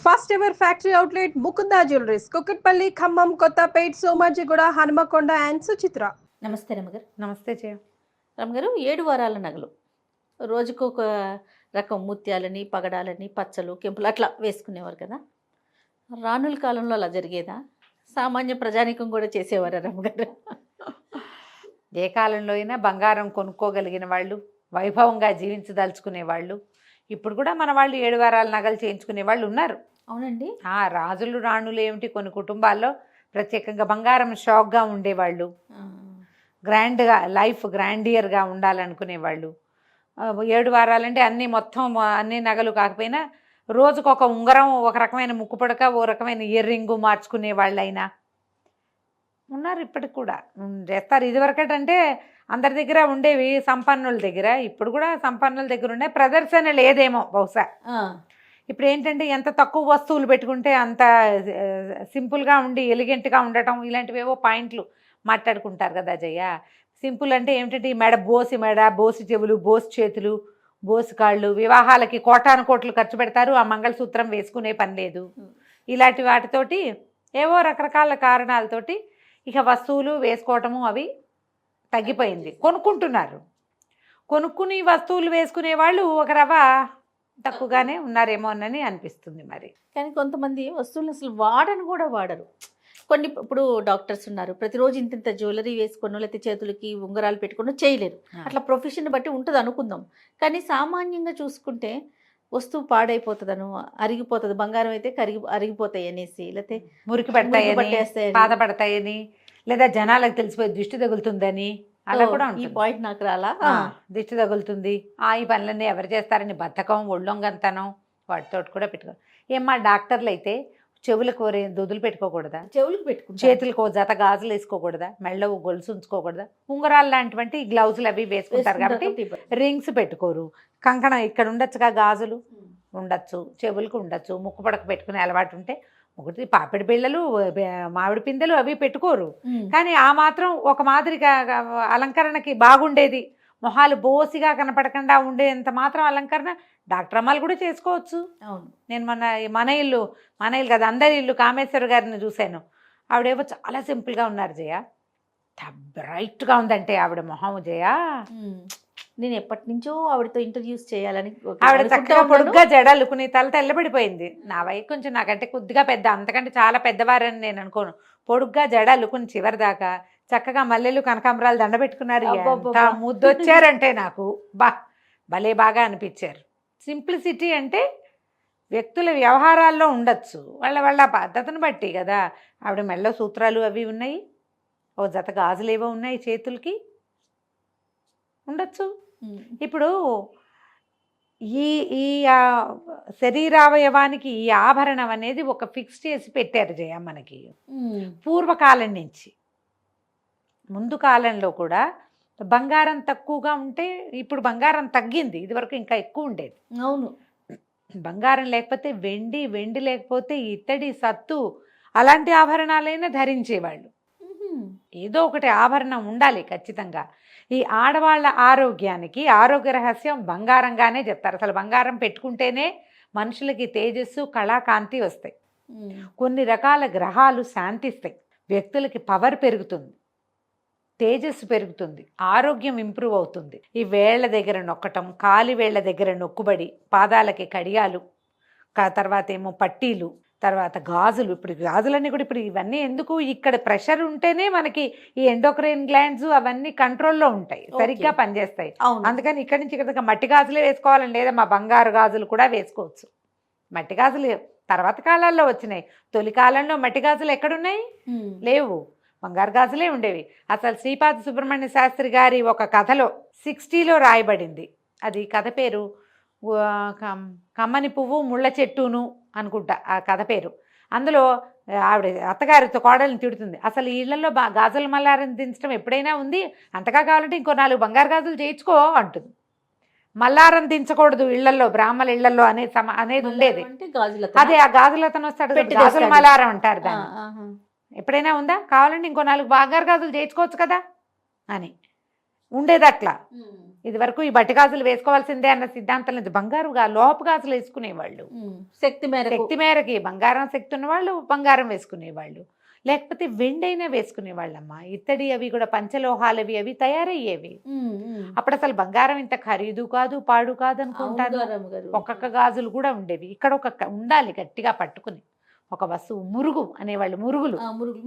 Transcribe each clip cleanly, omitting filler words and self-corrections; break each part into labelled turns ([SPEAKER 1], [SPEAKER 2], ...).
[SPEAKER 1] First ever factory outlet Mukunda jewelleries Kukatpally Khammam Kothapet Somajiguda Hanamkonda and Suchitra.
[SPEAKER 2] నమస్తే రమగారు.
[SPEAKER 3] నమస్తే జయ.
[SPEAKER 2] రమగారు, 7 వారాల నగలు రోజుకు ఒక రకం ముత్యాలని, పగడాలని, పచ్చలు, కెంపులు అట్లా వేసుకునేవారు కదా. రానుల కాలంలో అలా జరిగేదా? సామాన్య ప్రజానీకం కూడా చేసేవారా రమగారు?
[SPEAKER 3] ఏ కాలంలో అయినా బంగారం కొనుక్కోగలిగిన వాళ్ళు, వైభవంగా జీవించదలుచుకునే వాళ్ళు, ఇప్పుడు కూడా మన వాళ్ళు 7 వారాల నగలు చేయించుకునే వాళ్ళు ఉన్నారు.
[SPEAKER 2] అవునండి.
[SPEAKER 3] రాజులు రాణులు ఏమిటి, కొన్ని కుటుంబాల్లో ప్రత్యేకంగా బంగారం షాక్గా ఉండేవాళ్ళు, గ్రాండ్గా లైఫ్ గ్రాండియర్గా ఉండాలనుకునేవాళ్ళు. 7 వారాలంటే అన్నీ మొత్తం అన్ని నగలు కాకపోయినా రోజుకు ఒక ఉంగరం, ఒక రకమైన ముక్కుపడక, ఓ రకమైన ఇయర్ రింగు మార్చుకునే వాళ్ళైనా ఉన్నారు. ఇప్పటికి కూడా చేస్తారు. ఇదివరకటంటే అందరి దగ్గర ఉండేవి సంపన్నుల దగ్గర, ఇప్పుడు కూడా సంపన్నుల దగ్గర ఉండే ప్రదర్శన లేదేమో బహుశా. ఇప్పుడు ఏంటంటే ఎంత తక్కువ వస్తువులు పెట్టుకుంటే అంత సింపుల్గా ఉండి ఎలిగెంట్గా ఉండటం, ఇలాంటివేవో పాయింట్లు మాట్లాడుకుంటారు కదా జయ. సింపుల్ అంటే ఏమిటంటే ఈ మెడ, బోసి చెవులు, బోసి చేతులు, బోసి కాళ్ళు, వివాహాలకి కోటాను కోట్లు ఖర్చు పెడతారు, ఆ మంగళసూత్రం వేసుకునే పని లేదు. ఇలాంటి వాటితోటి ఏవో రకరకాల కారణాలతోటి ఇక వస్తువులు వేసుకోవటము అవి తగ్గిపోయింది. కొనుక్కుంటున్నారు. కొనుక్కుని వస్తువులు వేసుకునే వాళ్ళు ఒక రవ్వ తక్కువగానే ఉన్నారేమో అని అనిపిస్తుంది. మరి
[SPEAKER 2] కానీ కొంతమంది వస్తువులు అసలు వాడని కూడా వాడరు. కొన్ని ఇప్పుడు డాక్టర్స్ ఉన్నారు, ప్రతిరోజు ఇంత జ్యువెలరీ వేసుకున్నో లేకపోతే చేతులకి ఉంగరాలు పెట్టుకున్నో చేయలేరు. అట్లా ప్రొఫెషన్ బట్టి ఉంటుంది అనుకుందాం. కానీ సామాన్యంగా చూసుకుంటే వస్తువు పాడైపోతుందను, అరిగిపోతుంది, బంగారం అయితే అరిగిపోతాయి అనేసి, లేకపోతే
[SPEAKER 3] మురికి పడతాయని, బాధపడతాయని, లేదా జనాలకు తెలిసిపోయి దిష్టి తగులుతుందని అలా కూడా
[SPEAKER 2] ఈ పాయింట్ నాకు రాలా.
[SPEAKER 3] దిష్టి తగులుతుంది, ఈ పనులన్నీ ఎవరు చేస్తారని బద్ధకం, ఒళ్ళొంగంతనం వాటితో కూడా పెట్టుకో. ఏమ్మా డాక్టర్లు అయితే చెవులకు దొదులు పెట్టుకోకూడదా?
[SPEAKER 2] చెవులకు పెట్టుకుంటారు.
[SPEAKER 3] చేతులకు జత గాజులు వేసుకోకూడదా? మెళ్ళ గొలుసు ఉంచుకోకూడదా? ఉంగరాలు లాంటివంటి గ్లౌజులు అవి వేసుకుంటారు కాబట్టి రింగ్స్ పెట్టుకోరు. కంకణం ఇక్కడ ఉండొచ్చుగా, గాజులు ఉండొచ్చు, చెవులకు ఉండొచ్చు. ముక్కు పడక పెట్టుకునే అలవాటు ఉంటే ఒకటి పాపిడి బిళ్ళలు, మామిడి పిందెలు అవి పెట్టుకోరు. కానీ ఆ మాత్రం ఒక మాదిరిగా అలంకరణకి బాగుండేది, మొహాలు బోసిగా కనపడకుండా ఉండేంత మాత్రం అలంకరణ డాక్టర్ అమ్మాయిలు కూడా చేసుకోవచ్చు.
[SPEAKER 2] అవును.
[SPEAKER 3] నేను మన ఇల్లు కదా, అందరి ఇల్లు కామేశ్వర గారిని చూశాను. ఆవిడేవో చాలా సింపుల్గా ఉన్నారు జయ. బ్రైట్గా ఉందంటే ఆవిడ మొహం జయ.
[SPEAKER 2] నేను ఎప్పటి నుంచో ఆవిడతో ఇంటర్వ్యూస్ చేయాలని,
[SPEAKER 3] ఆవిడ చక్కగా పొడుగ్గా జడలుకుని తల తెల్లబడిపోయింది. నా వయసు కొంచెం నాకంటే కొద్దిగా పెద్ద, అంతకంటే చాలా పెద్దవారని నేను అనుకోను. పొడుగ్గా జడలుకుని చివరి దాకా చక్కగా మల్లెలు కనకాంబరాలు దండ పెట్టుకున్నారు. ముద్దొచ్చారంటే నాకు భలే బాగా అనిపించారు. సింప్లిసిటీ అంటే వ్యక్తుల వ్యవహారాల్లో ఉండొచ్చు, వాళ్ళ పద్ధతిని బట్టి కదా. ఆవిడ మెళ్ళ సూత్రాలు అవి ఉన్నాయి, ఓ జత గాజులు ఏవో ఉన్నాయి, చేతులకి ఉండొచ్చు. ఇప్పుడు ఈ ఈ శరీరావయవానికి ఈ ఆభరణం అనేది ఒక ఫిక్స్ చేసి పెట్టారు జయ మనకి పూర్వకాలం నుంచి. ముందు కాలంలో కూడా బంగారం తక్కువగా ఉంటే, ఇప్పుడు బంగారం తగ్గింది, ఇదివరకు ఇంకా ఎక్కువ ఉండేది.
[SPEAKER 2] అవును.
[SPEAKER 3] బంగారం లేకపోతే వెండి లేకపోతే ఇత్తడి, సత్తు అలాంటి ఆభరణాలైనా ధరించేవాళ్ళు. ఏదో ఒకటి ఆభరణం ఉండాలి ఖచ్చితంగా. ఈ ఆడవాళ్ళ ఆరోగ్యానికి ఆరోగ్య రహస్యం బంగారంగానే చెప్తారు. అసలు బంగారం పెట్టుకుంటేనే మనుషులకి తేజస్సు, కళాకాంతి వస్తాయి. కొన్ని రకాల గ్రహాలు శాంతిస్తాయి, వ్యక్తులకి పవర్ పెరుగుతుంది, తేజస్సు పెరుగుతుంది, ఆరోగ్యం ఇంప్రూవ్ అవుతుంది. ఈ వేళ్ల దగ్గర నొక్కటం, కాలి వేళ్ల దగ్గర నొక్కుబడి, పాదాలకి కడియాలు, తర్వాత ఏమో పట్టీలు, తర్వాత గాజులు. ఇప్పుడు గాజులన్నీ కూడా ఇప్పుడు ఇవన్నీ ఎందుకు, ఇక్కడ ప్రెషర్ ఉంటేనే మనకి ఈ ఎండోక్రైన్ గ్లాండ్స్ అవన్నీ కంట్రోల్లో ఉంటాయి, సరిగ్గా పనిచేస్తాయి. అందుకని ఇక్కడి నుంచి ఇక్కడ మట్టి గాజులే వేసుకోవాలని లేదా, మా బంగారు గాజులు కూడా వేసుకోవచ్చు. మట్టి గాజులు తర్వాత కాలాల్లో వచ్చినాయి, తొలి కాలంలో మట్టి గాజులు ఎక్కడున్నాయి? లేవు, బంగారు గాజులే ఉండేవి. అసలు శ్రీపాద సుబ్రహ్మణ్య శాస్త్రి గారి ఒక కథలో 60లో రాయబడింది. అది కథ పేరు కమ్మని పువ్వు ముళ్ళ చెట్టును అనుకుంటా ఆ కథ పేరు. అందులో ఆవిడ అత్తగారితో కోడల్ని తిడుతుంది, అసలు ఇళ్లలో గాజుల మల్లారం దించడం ఎప్పుడైనా ఉంది, అంతగా కావాలంటే ఇంకో 4 బంగారు గాజులు చేయించుకో అంటుంది. మల్లారం దించకూడదు ఇళ్లలో, బ్రాహ్మణ ఇళ్లలో అనేది ఉండేది. అదే ఆ గాజులతను వస్తాడు, గాజుల మల్లారం అంటారు దాన్ని. ఎప్పుడైనా ఉందా? కావాలంటే ఇంకో 4 బంగారు గాజులు చేయించుకోవచ్చు కదా అని ఉండేది. అట్లా ఇది వరకు ఈ బట్టి గాజులు వేసుకోవాల్సిందే అన్న సిద్ధాంతం లేదు. లోహపు గాజులు వేసుకునేవాళ్ళు. శక్తి మేరకి బంగారం శక్తి ఉన్నవాళ్ళు బంగారం వేసుకునేవాళ్ళు, లేకపోతే వెండైనా వేసుకునేవాళ్ళమ్మా. ఇత్తడి అవి కూడా పంచలోహాలవి అవి తయారయ్యేవి. అప్పుడు అసలు బంగారం ఇంత ఖరీదు కాదు పాడు కాదు అనుకుంటాను. ఒక్కొక్క గాజులు కూడా ఉండేవి. ఇక్కడ ఉండాలి గట్టిగా పట్టుకుని ఒక వస్తువు. మురుగు అనేవాళ్ళు, మురుగులు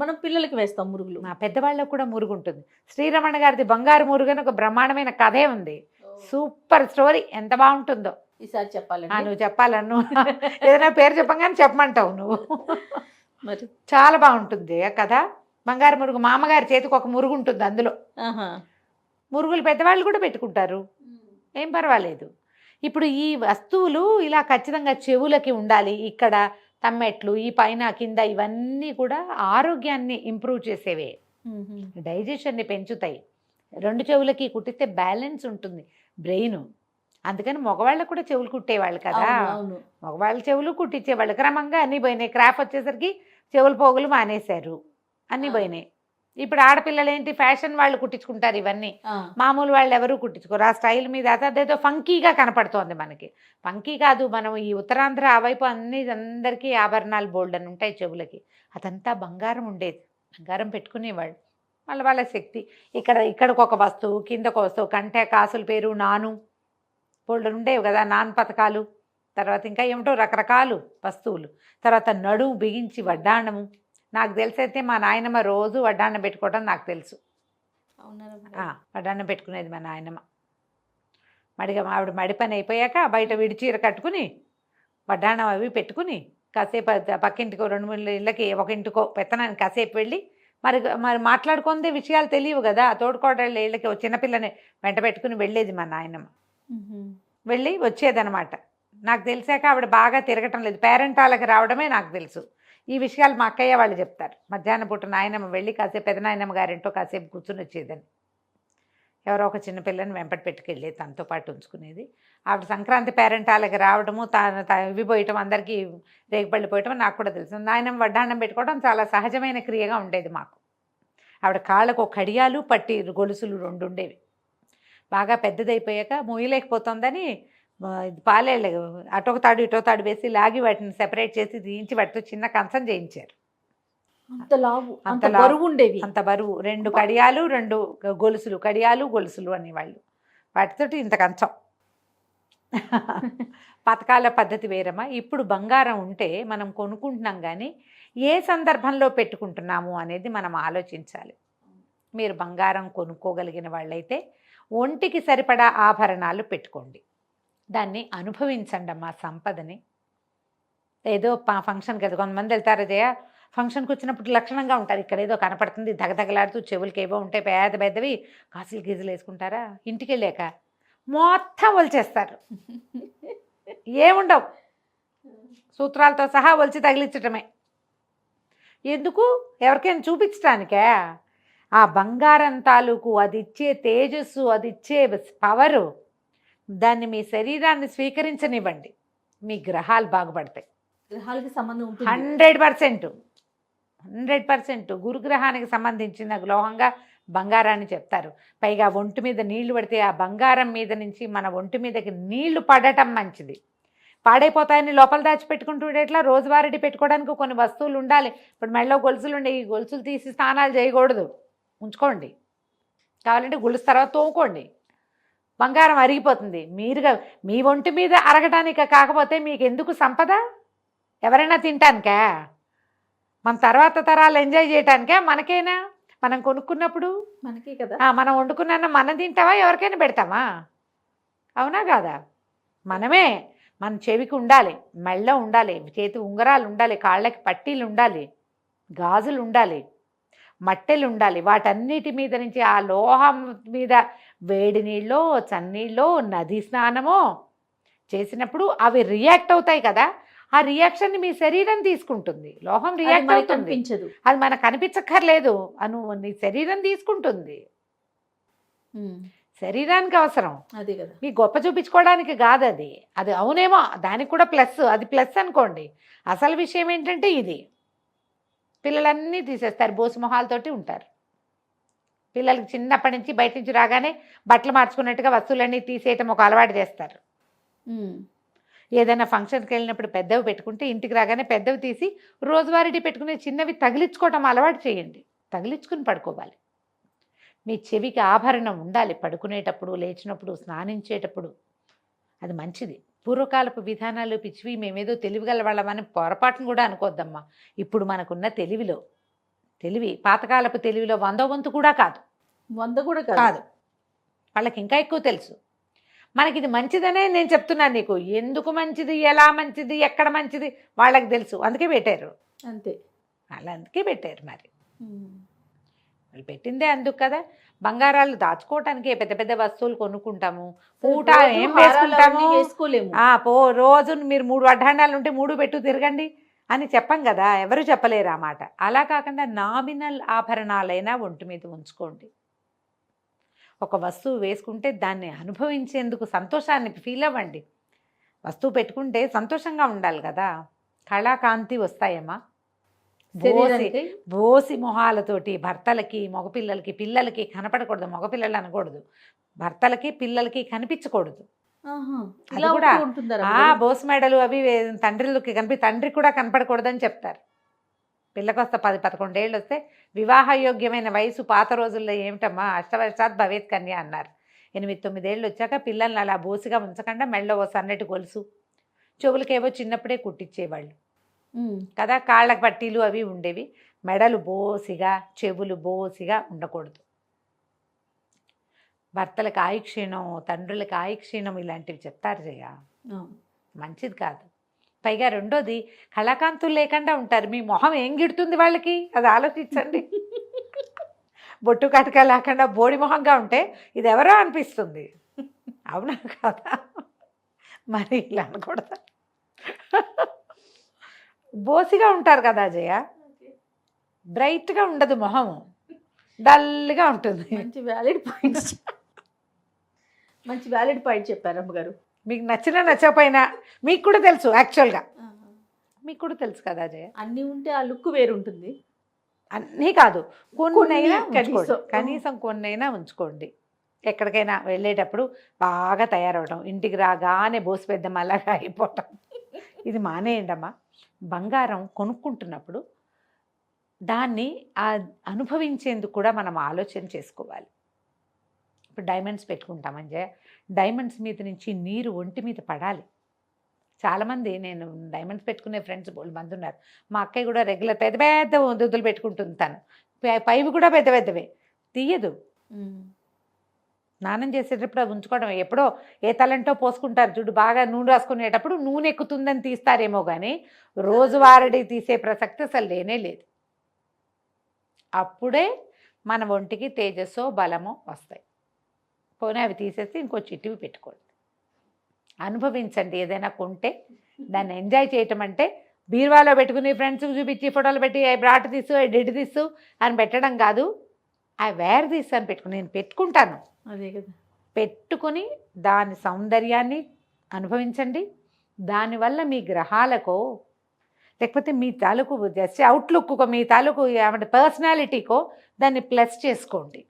[SPEAKER 2] మనం పిల్లలకి వేస్తాం మురుగులు.
[SPEAKER 3] మా పెద్దవాళ్ళకు కూడా మురుగు ఉంటుంది. శ్రీరమణ గారిది బంగారు మురుగు అని ఒక బ్రహ్మాండమైన కథే ఉంది. సూపర్ స్టోరీ, ఎంత బాగుంటుందో.
[SPEAKER 2] ఈసారి చెప్పాలి.
[SPEAKER 3] నువ్వు చెప్పాలను ఏదైనా పేరు చెప్పగానే చెప్పమంటావు నువ్వు.
[SPEAKER 2] మరి
[SPEAKER 3] చాలా బాగుంటుంది ఆ కథ. బంగారు మురుగు, మామగారి చేతికి ఒక మురుగు ఉంటుంది. అందులో మురుగులు పెద్దవాళ్ళు కూడా పెట్టుకుంటారు, ఏం పర్వాలేదు. ఇప్పుడు ఈ వస్తువులు ఇలా ఖచ్చితంగా చెవులకి ఉండాలి. ఇక్కడ తమ్మెట్లు, ఈ పైన కింద ఇవన్నీ కూడా ఆరోగ్యాన్ని ఇంప్రూవ్ చేసేవే, డైజెషన్ని పెంచుతాయి. 2 చెవులకి కుట్టితే బ్యాలెన్స్ ఉంటుంది బ్రెయిన్. అందుకని మగవాళ్ళకు కూడా చెవులు కుట్టేవాళ్ళు కదా, మగవాళ్ళ చెవులు కుట్టించేవాళ్ళు. క్రమంగా అన్నీ పోయినాయి. క్రాఫ్ వచ్చేసరికి చెవుల పోగులు మానేశారు, అన్నీ పోయినాయి. ఇప్పుడు ఆడపిల్లలు ఏంటి, ఫ్యాషన్ వాళ్ళు కుట్టించుకుంటారు ఇవన్నీ. మామూలు వాళ్ళు ఎవరు కుట్టించుకోరు. ఆ స్టైల్ మీద అదేదో ఫంకీగా కనపడుతోంది మనకి. ఫంకీ కాదు, మనం ఈ ఉత్తరాంధ్ర ఆ వైపు అందరికీ ఆభరణాలు బోల్డ్ అని ఉంటాయి చెవులకి. అదంతా బంగారం ఉండేది, బంగారం పెట్టుకునేవాళ్ళు. వాళ్ళ శక్తి. ఇక్కడికి ఒక వస్తువు, కిందకు వస్తువు, కంటే కాసుల పేరు నాను బోల్డ్ ఉండేవి కదా, నాన్ పథకాలు. తర్వాత ఇంకా ఏమిటో రకరకాలు వస్తువులు. తర్వాత నడుము బిగించి వడ్డాణము. నాకు తెలిసైతే మా నాయనమ్మ రోజు వడ్డాన్నం పెట్టుకోవడం నాకు తెలుసు. వడ్డాన్నం పెట్టుకునేది మా నాయనమ్మ. ఆవిడ మడి పని అయిపోయాక బయట విడిచీర కట్టుకుని వడ్డాన్నం అవి పెట్టుకుని కాసేపు పక్కింటికో 2-3 ఇళ్ళకి ఒక ఇంటికో పెత్తనానికి కాసేపు వెళ్ళి మరి మాట్లాడుకుందే విషయాలు తెలియవు కదా. తోడుకోడళ్ళ ఇళ్ళకి చిన్నపిల్లని వెంట పెట్టుకుని వెళ్ళేది మా నాయనమ్మ. వెళ్ళి వచ్చేదనమాట. నాకు తెలిసాక ఆవిడ బాగా తిరగటం లేదు, పేరెంటాలకు రావడమే నాకు తెలుసు. ఈ విషయాలు మా అక్కయ్య వాళ్ళు చెప్తారు. మధ్యాహ్నం పూట నాయనమ్మ వెళ్ళి కాసేపు పెదనాయనమ్మ గారింటో కాసేపు కూర్చుని వచ్చేదని. ఎవరో ఒక చిన్నపిల్లని వెంపటి పెట్టుకెళ్ళేది, తనతో పాటు ఉంచుకునేది. ఆవిడ సంక్రాంతి పేరెంటాలకు రావడము, ఇవి పోయటం, అందరికీ రేగుపళ్ళు పోయటం నాకు కూడా తెలుసు. నాయనమ్మ వడ్డాన్నం పెట్టుకోవడం చాలా సహజమైన క్రియగా ఉండేది మాకు. ఆవిడ కాళ్ళకు ఒక కడియాలు పట్టి గొలుసులు 2 ఉండేవి. బాగా పెద్దదైపోయాక మొయ్యలేకపోతుందని పాలేళ్ళు అటొక తాడు ఇటో తాడు వేసి లాగి వాటిని సెపరేట్ చేసి తీయించి వాటితో చిన్న కంచం చేయించారు.
[SPEAKER 2] అంత బరువు ఉండేవి.
[SPEAKER 3] అంత బరువు. 2 కడియాలు 2 గొలుసులు, కడియాలు గొలుసులు అనేవాళ్ళు. వాటితోటి ఇంత కంచం. పథకాల పద్ధతి వేరమ్మా. ఇప్పుడు బంగారం ఉంటే మనం కొనుక్కుంటున్నాం, కానీ ఏ సందర్భంలో పెట్టుకుంటున్నాము అనేది మనం ఆలోచించాలి. మీరు బంగారం కొనుక్కోగలిగిన వాళ్ళైతే ఒంటికి సరిపడా ఆభరణాలు పెట్టుకోండి, దాన్ని అనుభవించండి అమ్మా సంపదని. ఏదో ఫంక్షన్కి వెళ్తే కొంతమంది వెళ్తారు జయ, ఫంక్షన్కి వచ్చినప్పుడు లక్షణంగా ఉంటారు. ఇక్కడ ఏదో కనపడుతుంది దగదగలాడుతూ, చెవులకి ఏవో ఉంటాయి పెద్దవి, కాసులు గీజులు వేసుకుంటారా. ఇంటికి వెళ్ళాక మొత్తం ఒలిచేస్తారు, ఏముండవు, సూత్రాలతో సహా ఒలిచి తగిలించటమే. ఎందుకు? ఎవరికైనా చూపించడానికే. ఆ బంగారం తాలూకు అది ఇచ్చే తేజస్సు, అది ఇచ్చే పవరు, దాన్ని మీ శరీరాన్ని స్వీకరించనివ్వండి, మీ గ్రహాలు బాగుపడతాయి.
[SPEAKER 2] గ్రహాలకి సంబంధం
[SPEAKER 3] 100% గురుగ్రహానికి సంబంధించిన లోహంగా బంగారాన్ని చెప్తారు. పైగా ఒంటి మీద నీళ్లు పడితే ఆ బంగారం మీద నుంచి మన ఒంటి మీదకి నీళ్లు పడటం మంచిది. పాడైపోతాయని లోపల దాచిపెట్టుకుంటూ ఎట్లా, రోజువారీ పెట్టుకోవడానికి కొన్ని వస్తువులు ఉండాలి. ఇప్పుడు మెడలో గొలుసులు ఉండే, ఈ గొలుసులు తీసి స్నానాలు చేయకూడదు, ఉంచుకోండి. కావాలంటే గొలుసు తర్వాత తోముకోండి, బంగారం అరిగిపోతుంది. మీ ఒంటి మీద అరగటానికి కాకపోతే మీకు ఎందుకు సంపద? ఎవరైనా తినటానికా? మన తర్వాత తరాలు ఎంజాయ్ చేయటానికా? మనకేనా? మనం కొనుక్కున్నప్పుడు
[SPEAKER 2] మనకే కదా.
[SPEAKER 3] మనం వండుకున్నా మనం తింటావా? ఎవరికైనా పెడతామా? అవునా కాదా? మనమే. మన చెవికి ఉండాలి, మెళ్ళ ఉండాలి, చేతి ఉంగరాలు ఉండాలి, కాళ్ళకి పట్టీలు ఉండాలి, గాజులు ఉండాలి, మట్టెలు ఉండాలి. వాటన్నిటి మీద నుంచి ఆ లోహం మీద వేడి నీళ్ళో చన్నీళ్ళో నది స్నానమో చేసినప్పుడు అవి రియాక్ట్ అవుతాయి కదా. ఆ రియాక్షన్ మీ శరీరం తీసుకుంటుంది. లోహం రియాక్ట్ అవుతుంది, అది మనకు కనిపించక్కర్లేదు, నీ శరీరం తీసుకుంటుంది. శరీరానికి అవసరం,
[SPEAKER 2] అదే కదా.
[SPEAKER 3] మీ గొప్ప చూపించుకోవడానికి కాదు అది. అది అవునేమో, దానికి కూడా ప్లస్, అది ప్లస్ అనుకోండి. అసలు విషయం ఏంటంటే ఇది పిల్లలన్నీ తీసేస్తారు, బోసు మొహాలతోటి ఉంటారు. పిల్లలకి చిన్నప్పటి నుంచి బయట నుంచి రాగానే బట్టలు మార్చుకున్నట్టుగా వస్తువులన్నీ తీసేయటం ఒక అలవాటు చేస్తారు. ఏదైనా ఫంక్షన్కి వెళ్ళినప్పుడు పెద్దవి పెట్టుకుంటే ఇంటికి రాగానే పెద్దవి తీసి రోజువారీ పెట్టుకునే చిన్నవి తగిలించుకోవటం అలవాటు చేయండి. తగిలించుకుని పడుకోవాలి. మీ చెవికి ఆభరణం ఉండాలి పడుకునేటప్పుడు, లేచినప్పుడు, స్నానించేటప్పుడు. అది మంచిది. పూర్వకాలపు విధానాలు పిచ్చివి, మేమేదో తెలివిగల వాళ్ళమని పొరపాటును కూడా అనుకోద్దమ్మా. ఇప్పుడు మనకున్న తెలివి పాతకాలపు తెలివిలో 100వ వంతు కూడా కాదు.
[SPEAKER 2] 100 కూడా
[SPEAKER 3] కాదు. వాళ్ళకి ఇంకా ఎక్కువ తెలుసు. మనకి ఇది మంచిదనే నేను చెప్తున్నాను నీకు. ఎందుకు మంచిది, ఎలా మంచిది, ఎక్కడ మంచిది వాళ్ళకి తెలుసు. అందుకే పెట్టారు.
[SPEAKER 2] అంతే.
[SPEAKER 3] అలా అందుకే పెట్టారు. మరి వాళ్ళు పెట్టిందే అందుకు కదా. బంగారాలు దాచుకోవటానికి పెద్ద పెద్ద వస్తువులు కొనుక్కుంటాము. పూట ఏం వేసుకుంటాము,
[SPEAKER 2] వేసుకోలేము.
[SPEAKER 3] రోజు మీరు 3 వడ్డాణాలు ఉంటే 3 పెట్టు తిరగండి అని చెప్పం కదా. ఎవరు చెప్పలేరు ఆ మాట. అలా కాకుండా నామినల్ ఆభరణాలైనా ఒంటి మీద ఉంచుకోండి. ఒక వస్తువు వేసుకుంటే దాన్ని అనుభవించేందుకు సంతోషాన్ని ఫీల్ అవ్వండి. వస్తువు పెట్టుకుంటే సంతోషంగా ఉండాలి కదా. కళాకాంతి వస్తాయమ్మా. బోసి మొహాలతోటి భర్తలకి, మగపిల్లలకి, పిల్లలకి కనపడకూడదు. మగపిల్లలు అనకూడదు. భర్తలకి, పిల్లలకి కనిపించకూడదు. అది కూడా బోస్ మెడలు అవి తండ్రులకి తండ్రి కూడా కనపడకూడదని చెప్తారు. పిల్లకి వస్తే 10-11 ఏళ్ళు వస్తే వివాహయోగ్యమైన వయసు పాత రోజుల్లో ఏమిటమ్మా, అష్టవర్షాత్ భవేత్ కన్య అన్నారు. 8-9 ఏళ్ళు వచ్చాక పిల్లల్ని అలా బోసిగా ఉంచకుండా మెళ్ళ ఓ సన్నటి గొలుసు, చెవులకేవో చిన్నప్పుడే కుట్టించేవాళ్ళు కదా. కాళ్ళ పట్టీలు అవి ఉండేవి. మెడలు బోసిగా, చెవులు బోసిగా ఉండకూడదు. భర్తలకు ఆయుక్షీణం, తండ్రులకు ఆయుక్షీణం ఇలాంటివి చెప్తారు జయ. మంచిది కాదు. పైగా రెండోది, కళాకాంతులు లేకుండా ఉంటారు. మీ మొహం ఏం గిడుతుంది వాళ్ళకి, అది ఆలోచించండి. బొట్టు కటక లేకుండా బోడి మొహంగా ఉంటే ఇది ఎవరో అనిపిస్తుంది. అవునా కదా? మరి ఇలా అనకూడదు. బోసిగా ఉంటారు కదా జయ. బ్రైట్గా ఉండదు మొహం, డల్గా ఉంటుంది.
[SPEAKER 2] మంచి వ్యాలిడ్ పాయింట్ చెప్పారు అమ్మగారు.
[SPEAKER 3] మీకు నచ్చినా నచ్చకపోయినా మీకు కూడా తెలుసు. యాక్చువల్గా మీకు కూడా తెలుసు కదా జయ.
[SPEAKER 2] అన్నీ ఉంటే ఆ లుక్ వేరు ఉంటుంది.
[SPEAKER 3] అన్నీ కాదు, కొన్నైనా కనీసం కొన్నైనా ఉంచుకోండి. ఎక్కడికైనా వెళ్ళేటప్పుడు బాగా తయారవడం, ఇంటికి రాగానే బోసు పెద్దమ్మలాగా అయిపోవటం ఇది మానేయండి అమ్మా. బంగారం కొనుక్కుంటున్నప్పుడు దాన్ని అనుభవించేందుకు కూడా మనం ఆలోచన చేసుకోవాలి. ఇప్పుడు డైమండ్స్ పెట్టుకుంటామని జయ, డైమండ్స్ మీద నుంచి నీరు ఒంటి మీద పడాలి. చాలామంది, నేను డైమండ్స్ పెట్టుకునే ఫ్రెండ్స్ బోల్డ్ మంది ఉన్నారు. మా అక్కయ్య కూడా రెగ్యులర్ పెద్ద పెద్ద దుద్దులు పెట్టుకుంటుంది. తను పైవి కూడా పెద్ద పెద్దవే తీయదు. స్నానం చేసేటప్పుడు అది ఉంచుకోవడం. ఎప్పుడో ఏ తలంటో పోసుకుంటారు చూడు, బాగా నూనె రాసుకునేటప్పుడు నూనె ఎక్కుతుందని తీస్తారేమో కానీ రోజువారీ తీసే ప్రసక్తి అసలు లేనే లేదు. అప్పుడే మన ఒంటికి తేజస్సో బలమో వస్తాయి. పోనీ అవి తీసేసి ఇంకో చిట్టివి పెట్టుకోండి. అనుభవించండి. ఏదైనా కొంటే దాన్ని ఎంజాయ్ చేయటం అంటే బీరువాలో పెట్టుకుని ఫ్రెండ్స్కి చూపించి ఫోటోలు పెట్టి ఐ బ్రాట్ తీసు, ఐ డిడ్ తీసు అని పెట్టడం కాదు. ఐ వేర్ తీసు అని పెట్టుకుని నేను పెట్టుకుంటాను.
[SPEAKER 2] అదే కదా.
[SPEAKER 3] పెట్టుకుని దాని సౌందర్యాన్ని అనుభవించండి. దానివల్ల మీ గ్రహాలకో లేకపోతే మీ తాలూకు జస్ట్ అవుట్లుక్కో, మీ తాలూకు పర్సనాలిటీకో దాన్ని ప్లస్ చేసుకోండి.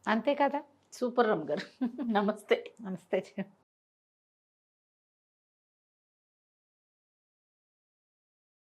[SPEAKER 3] అంతే కదా.
[SPEAKER 2] సూపర్ రమ్ గారు. నమస్తే.
[SPEAKER 3] నమస్తే.